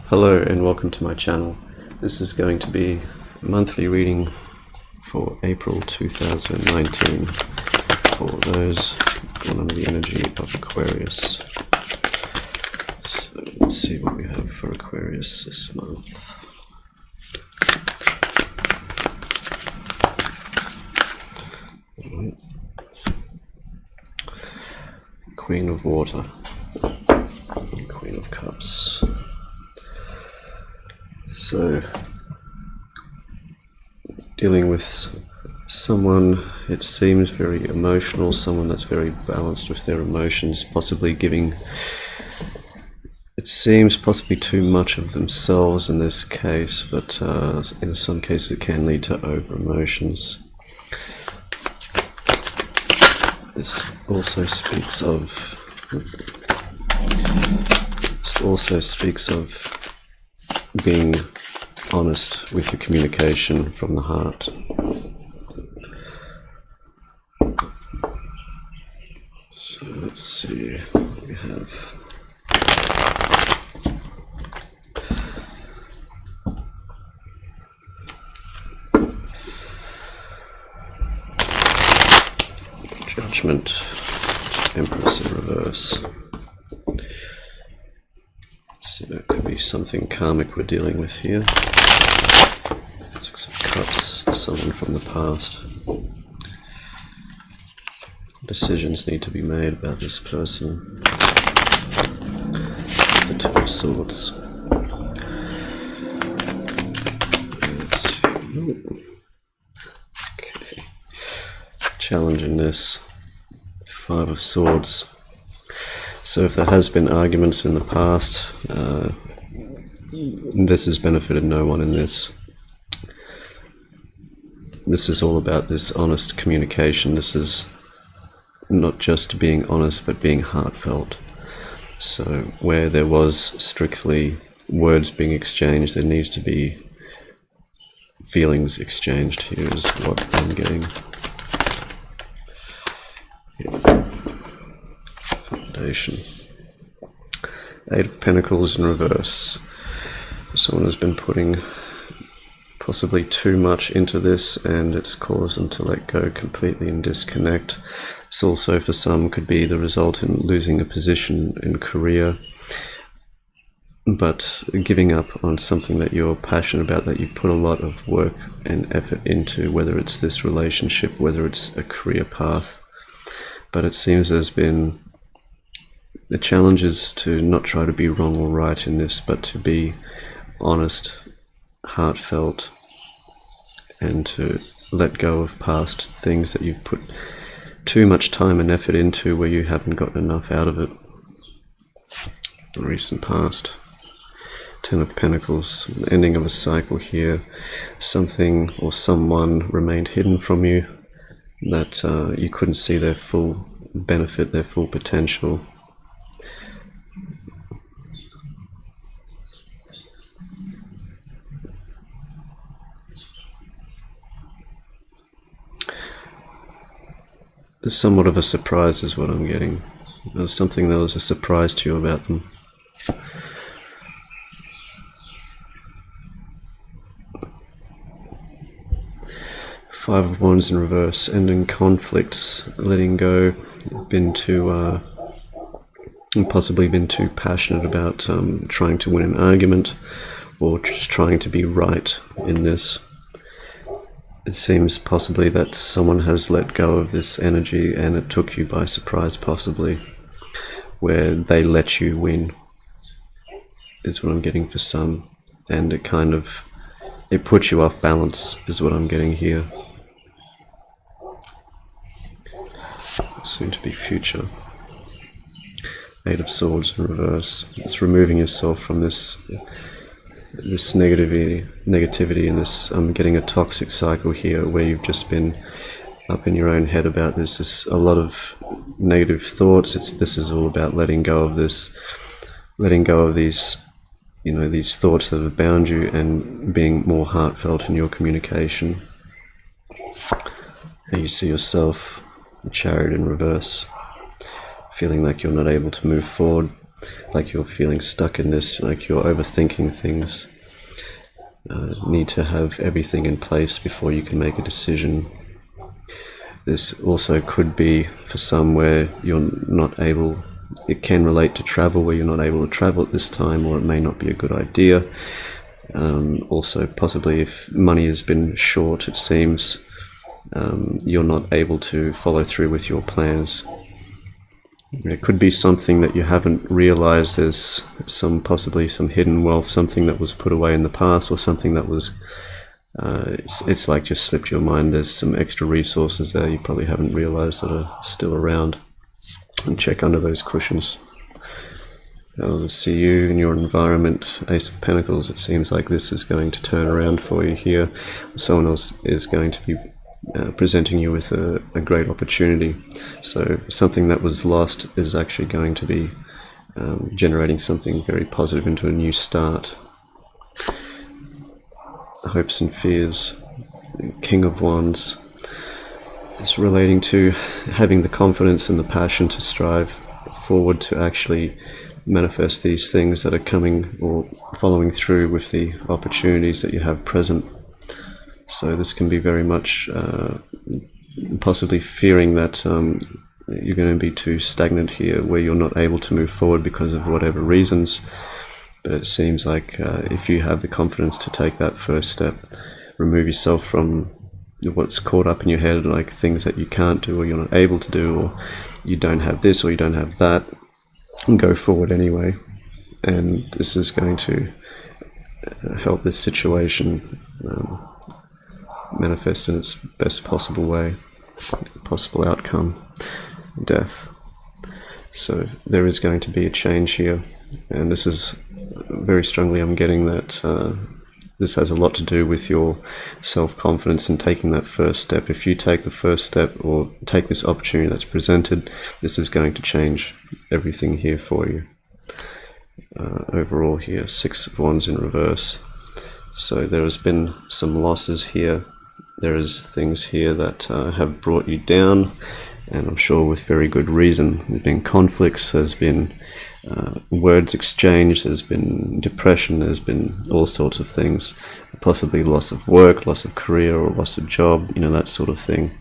Hello and welcome to my channel. This is going to be a monthly reading for April 2019 for those born under the energy of Aquarius. So let's see what we have for Aquarius this month. Queen of Water, Queen of Cups. So, dealing with someone, it seems very emotional, someone that's very balanced with their emotions, possibly giving, it seems possibly too much of themselves in this case, but in some cases it can lead to over emotions. This also speaks of being honest with your communication from the heart. So let's see what we have. Judgment, Empress in reverse. So that could be something karmic we're dealing with here. Six of Cups, someone from the past. Decisions need to be made about this person. The Two of Swords. Let's see. Okay. Challenge in this. Five of Swords. So if there has been arguments in the past, this has benefited no one in this. This is all about this honest communication. This is not just being honest, but being heartfelt. So where there was strictly words being exchanged, there needs to be feelings exchanged. Here's what I'm getting. Yeah. Foundation. Eight of Pentacles in reverse. Someone has been putting possibly too much into this and it's caused them to let go completely and disconnect. This also for some could be the result in losing a position in career, but giving up on something that you're passionate about, that you put a lot of work and effort into, whether it's this relationship, whether it's a career path. But it seems there's been the challenge is to not try to be wrong or right in this, but to be honest, heartfelt, and to let go of past things that you've put too much time and effort into where you haven't gotten enough out of it in recent past. Ten of Pentacles, the ending of a cycle here. Something or someone remained hidden from you, that you couldn't see their full benefit, their full potential. Somewhat of a surprise is what I'm getting. There's something that was a surprise to you about them. Five of Wands in reverse, ending conflicts, letting go, possibly been too passionate about trying to win an argument or just trying to be right in this. It seems possibly that someone has let go of this energy and it took you by surprise, possibly, where they let you win, is what I'm getting for some. And it puts you off balance, is what I'm getting here. Soon to be future. Eight of Swords in reverse. It's removing yourself from this negativity and this getting a toxic cycle here where you've just been up in your own head about this. There's a lot of negative thoughts. This is all about letting go of this, letting go of these thoughts that have bound you and being more heartfelt in your communication. And you see yourself, the Chariot in reverse, feeling like you're not able to move forward, like you're feeling stuck in this, like you're overthinking things. Need to have everything in place before you can make a decision. This also could be for some where you're not able, it can relate to travel, where you're not able to travel at this time, or it may not be a good idea. Also possibly if money has been short, it seems, you're not able to follow through with your plans. It could be something that you haven't realized. There's possibly some hidden wealth, something that was put away in the past, or something that was it's like just slipped your mind. There's some extra resources there you probably haven't realized that are still around. And check under those cushions. I'll see you in your environment. Ace of Pentacles. It seems like this is going to turn around for you here. Someone else is going to be presenting you with a great opportunity. So something that was lost is actually going to be generating something very positive into a new start. Hopes and fears. King of Wands. It's relating to having the confidence and the passion to strive forward to actually manifest these things that are coming or following through with the opportunities that you have present. So this can be very much possibly fearing that you're going to be too stagnant here, where you're not able to move forward because of whatever reasons. But it seems like if you have the confidence to take that first step, remove yourself from what's caught up in your head, like things that you can't do or you're not able to do, or you don't have this or you don't have that, and go forward anyway. And this is going to help this situation manifest in its best possible way, possible outcome, death. So there is going to be a change here, and this is very strongly, I'm getting that this has a lot to do with your self-confidence and taking that first step. If you take the first step or take this opportunity that's presented, this is going to change everything here for you. Overall here, Six of Wands in reverse. So there has been some losses here. There is things here that have brought you down, and I'm sure with very good reason. There's been conflicts, there's been words exchanged, there's been depression, there's been all sorts of things, possibly loss of work, loss of career, or loss of job, that sort of thing.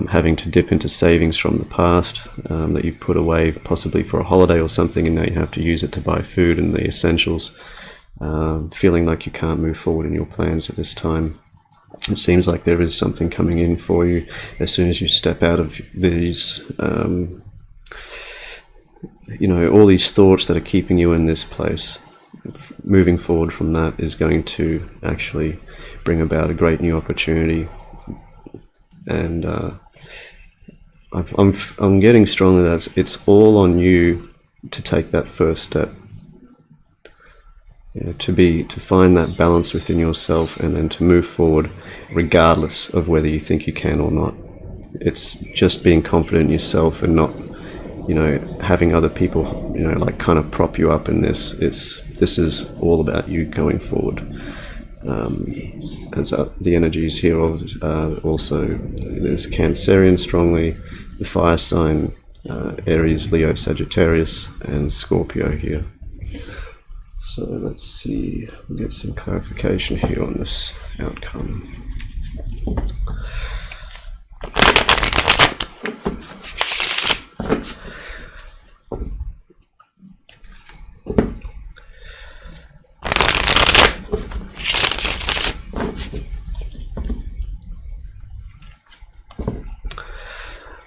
Having to dip into savings from the past that you've put away, possibly for a holiday or something, and now you have to use it to buy food and the essentials. Feeling like you can't move forward in your plans at this time. It seems like there is something coming in for you as soon as you step out of these, all these thoughts that are keeping you in this place. Moving forward from that is going to actually bring about a great new opportunity. And I'm getting strongly that it's all on you to take that first step. To find that balance within yourself, and then to move forward regardless of whether you think you can or not. It's just being confident in yourself and not, having other people, like kind of prop you up in this. This is all about you going forward. As the energies here also, there's Cancerian strongly, the fire sign, Aries, Leo, Sagittarius, and Scorpio here. So let's see, we'll get some clarification here on this outcome.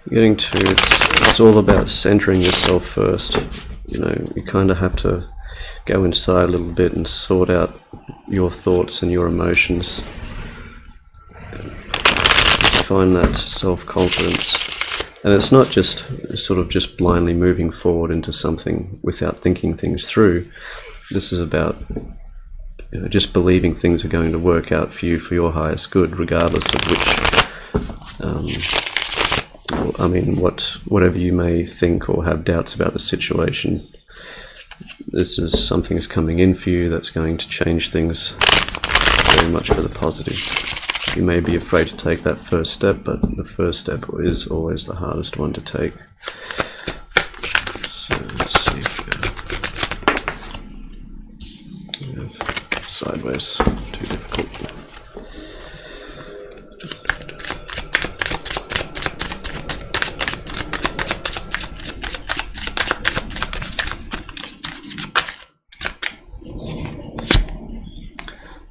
Getting to, it's all about centering yourself first. You kind of have to go inside a little bit and sort out your thoughts and your emotions. Find that self-confidence. And it's not just sort of just blindly moving forward into something without thinking things through. This is about just believing things are going to work out for you for your highest good, regardless of which, whatever you may think or have doubts about the situation. This is something that's coming in for you that's going to change things very much for the positive. You may be afraid to take that first step, but the first step is always the hardest one to take. So let's see here. reverse. Too difficult.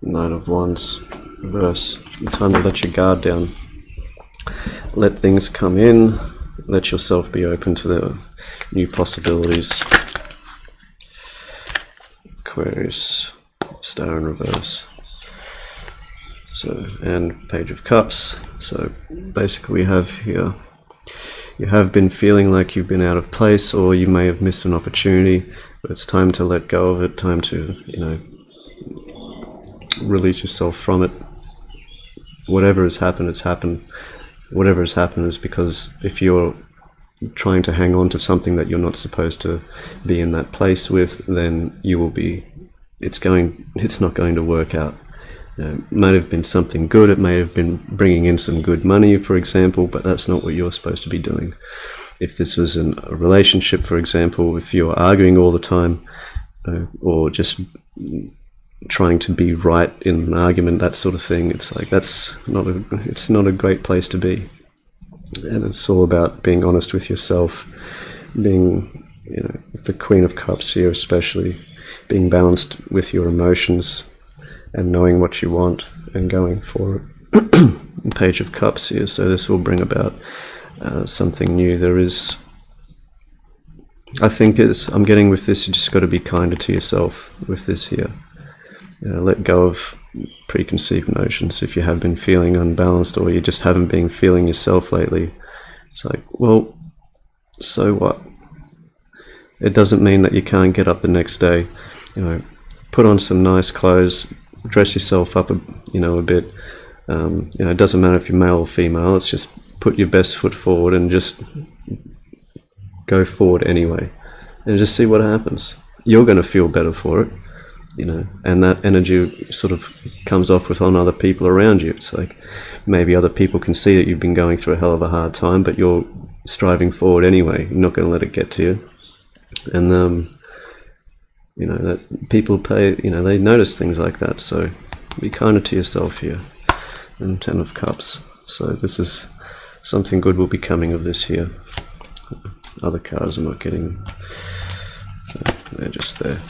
Knight of Wands, reverse. Time to let your guard down. Let things come in. Let yourself be open to the new possibilities. Aquarius, Star in reverse. So, and Page of Cups. So basically we have here, you have been feeling like you've been out of place, or you may have missed an opportunity, but it's time to let go of it, time to, release yourself from it. Whatever has happened, it's happened. Whatever has happened is because if you're trying to hang on to something that you're not supposed to be in that place with, then you will be, it's not going to work out. It might have been something good, it may have been bringing in some good money, for example, but that's not what you're supposed to be doing. If this was a relationship, for example, if you're arguing all the time, or just trying to be right in an argument, that sort of thing, it's like it's not a great place to be. And it's all about being honest with yourself, being, with the Queen of Cups here especially, being balanced with your emotions and knowing what you want and going for it. Page of Cups here, so this will bring about something new. There is, I think, I'm getting with this, you just got to be kinder to yourself with this here. Let go of preconceived notions. If you have been feeling unbalanced, or you just haven't been feeling yourself lately, it's like, well, so what? It doesn't mean that you can't get up the next day, put on some nice clothes, dress yourself up a bit. It doesn't matter if you're male or female, it's just put your best foot forward and just go forward anyway, and just see what happens. You're going to feel better for it. And that energy sort of comes off on other people around you. It's like maybe other people can see that you've been going through a hell of a hard time, but you're striving forward anyway. You're not going to let it get to you. And that people they notice things like that. So be kinder to yourself here. And 10 of Cups. So this is something good will be coming of this here. Other cards I'm not getting. They're just there.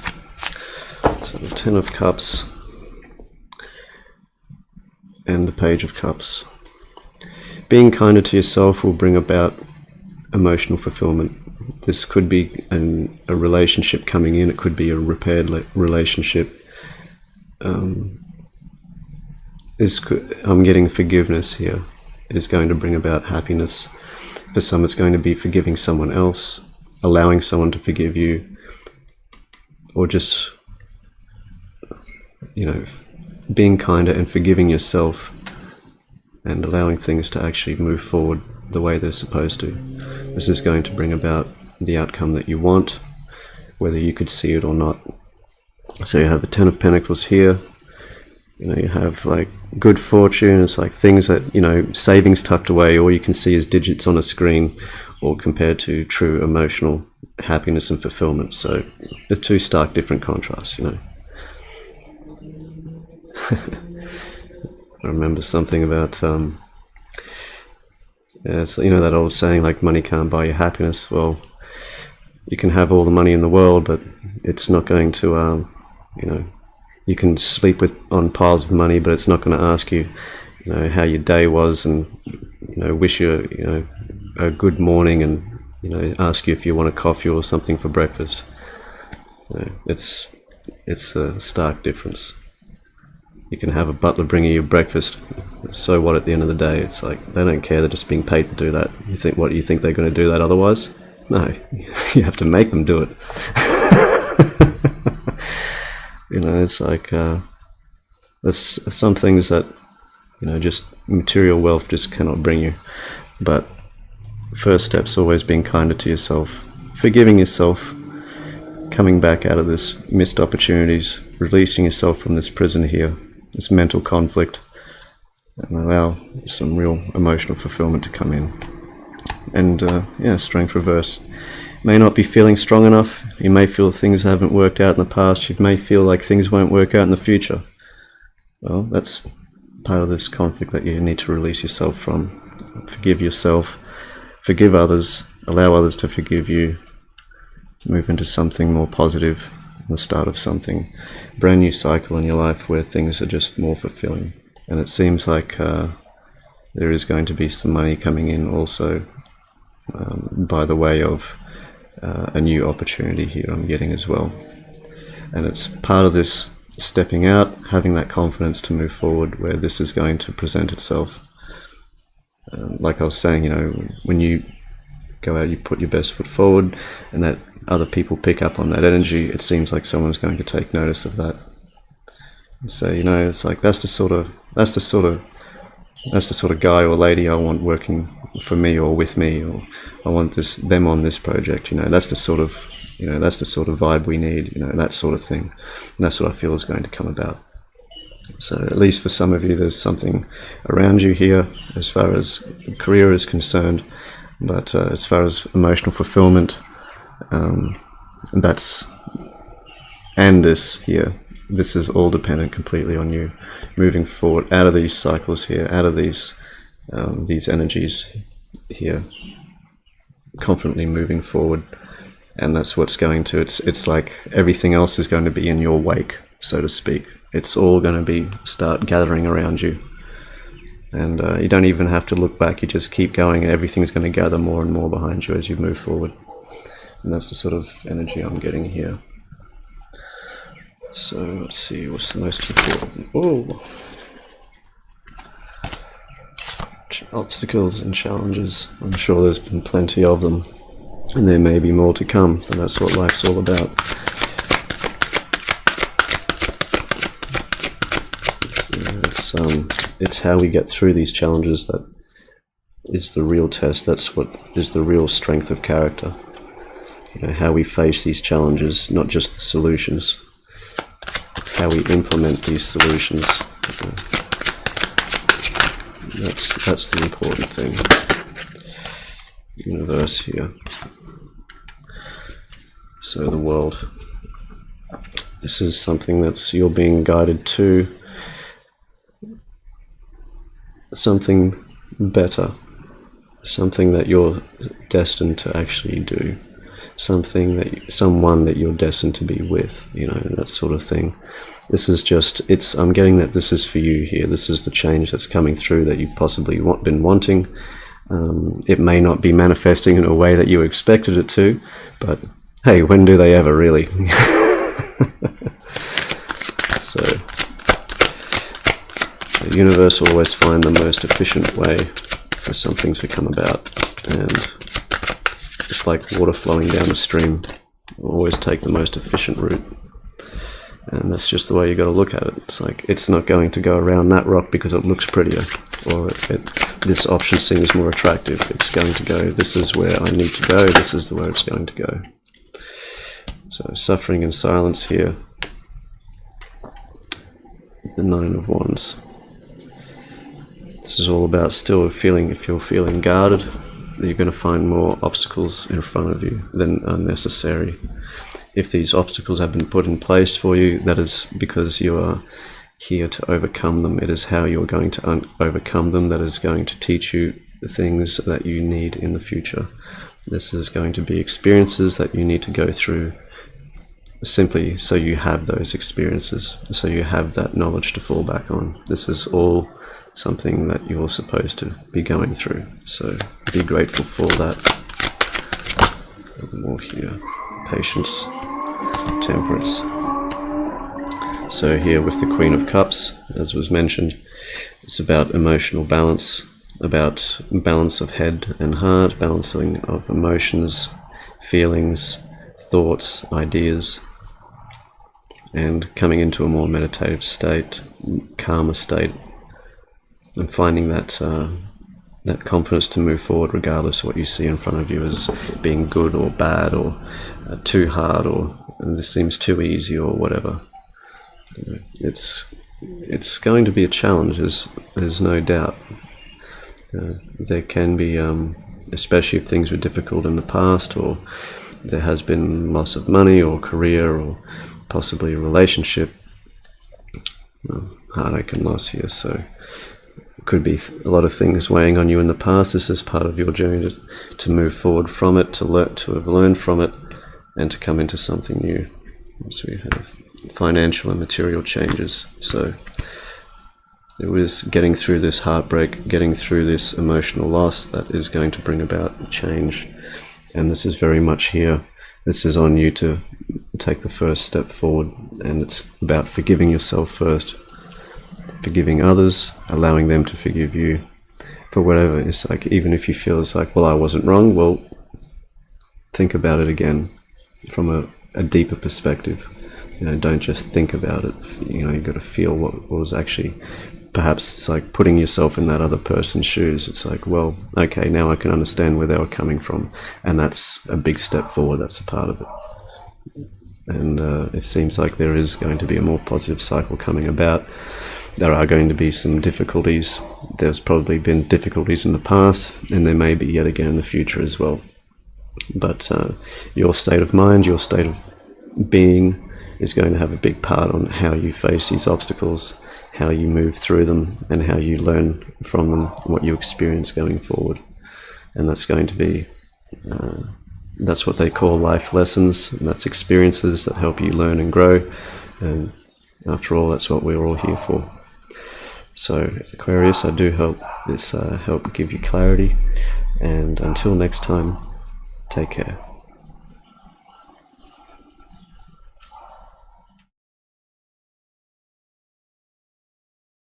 So the 10 of Cups and the Page of Cups. Being kinder to yourself will bring about emotional fulfillment. This could be a relationship coming in, it could be a repaired relationship. I'm getting forgiveness here is going to bring about happiness. For some, it's going to be forgiving someone else, allowing someone to forgive you, or just being kinder and forgiving yourself and allowing things to actually move forward the way they're supposed to. This is going to bring about the outcome that you want, whether you could see it or not. So you have the 10 of Pentacles here. You have like good fortune. It's like things that, savings tucked away, all you can see is digits on a screen, or compared to true emotional happiness and fulfillment. So they're two stark different contrasts, I remember something about so that old saying, like, money can't buy you happiness. Well, you can have all the money in the world, but it's not going to you can sleep on piles of money, but it's not going to ask you how your day was, and wish you a good morning, and ask you if you want a coffee or something for breakfast. It's a stark difference. You can have a butler bring you your breakfast. So what at the end of the day? It's like they don't care. They're just being paid to do that. You think they're going to do that otherwise? No, you have to make them do it. It's like there's some things that just material wealth just cannot bring you. But first step's always being kinder to yourself, forgiving yourself, coming back out of this missed opportunities, releasing yourself from this prison here, this mental conflict, and allow some real emotional fulfillment to come in. And Strength reverse. May not be feeling strong enough. You may feel things haven't worked out in the past. You may feel like things won't work out in the future. well, that's part of this conflict that you need to release yourself from. Forgive yourself, forgive others, allow others to forgive you, move into something more positive, the start of something, brand new cycle in your life where things are just more fulfilling. And it seems like there is going to be some money coming in also by the way of a new opportunity here I'm getting as well. And it's part of this stepping out, having that confidence to move forward where this is going to present itself. Like I was saying, you know, when you go out, you put your best foot forward, and that other people pick up on that energy, it seems like someone's going to take notice of that. And so, you know, it's like that's the sort of guy or lady I want working for me or with me, or I want them on this project. You know, that's the sort of vibe we need. You know, that sort of thing. And that's what I feel is going to come about. So at least for some of you, there's something around you here as far as career is concerned, but as far as emotional fulfillment, this is all dependent completely on you moving forward out of these cycles here, out of these energies here, confidently moving forward. And that's what's going to, it's like everything else is going to be in your wake, so to speak. It's all going to start gathering around you. And you don't even have to look back, you just keep going and everything's going to gather more and more behind you as you move forward. And that's the sort of energy I'm getting here. So let's see, what's the most important? Oh, obstacles and challenges. I'm sure there's been plenty of them, and there may be more to come, and that's what life's all about. It's how we get through these challenges that is the real test. That's what is the real strength of character. You know, how we face these challenges, not just the solutions. How we implement these solutions. That's the important thing. Universe here. So the world. This is something that's you're being guided to. Something better, something that you're destined to actually do, someone that you're destined to be with, you know, that sort of thing. This is just, I'm getting that this is for you here. This is the change that's coming through that you've possibly been wanting. It may not be manifesting in a way that you expected it to, but hey, when do they ever really? So the universe will always find the most efficient way for something to come about, and it's like water flowing down a stream. It'll always take the most efficient route, and that's just the way you got to look at it. It's like it's not going to go around that rock because it looks prettier, or this option seems more attractive. It's going to go, this is where I need to go, this is where it's going to go. So suffering in silence here. The Nine of Wands. This is all about still feeling, if you're feeling guarded, you're going to find more obstacles in front of you than unnecessary. If these obstacles have been put in place for you, that is because you are here to overcome them. It is how you're going to overcome them that is going to teach you the things that you need in the future. This is going to be experiences that you need to go through simply so you have those experiences, so you have that knowledge to fall back on. This is all something that you're supposed to be going through, so be grateful for that. A little more here. Patience, temperance. So here with the Queen of Cups, as was mentioned, it's about emotional balance, about balance of head and heart, balancing of emotions, feelings, thoughts, ideas, and coming into a more meditative state, calmer state, and finding that that confidence to move forward regardless of what you see in front of you as being good or bad or too hard or this seems too easy or whatever. It's going to be a challenge, there's no doubt. There can be, especially if things were difficult in the past, or there has been loss of money or career or possibly a relationship, heartache and loss here. So it could be a lot of things weighing on you in the past. This is part of your journey to move forward from it, to have learned from it, and to come into something new. So we have financial and material changes. So it was getting through this heartbreak, getting through this emotional loss that is going to bring about change. And this is very much here. This is on you to take the first step forward, and it's about forgiving yourself first, forgiving others, allowing them to forgive you for whatever. It's like, even if you feel it's like, well, I wasn't wrong, well, think about it again from a deeper perspective. Don't just think about it. You've got to feel what was actually, perhaps it's like putting yourself in that other person's shoes. It's like, well, okay, now I can understand where they were coming from, and that's a big step forward. That's a part of it. And it seems like there is going to be a more positive cycle coming about. There are going to be some difficulties. There's probably been difficulties in the past, and there may be yet again in the future as well. But your state of mind, your state of being is going to have a big part on how you face these obstacles, how you move through them, and how you learn from them, what you experience going forward. And that's going to be that's what they call life lessons, and that's experiences that help you learn and grow. And after all, that's what we're all here for. So Aquarius, I do hope this help give you clarity, and until next time, take care.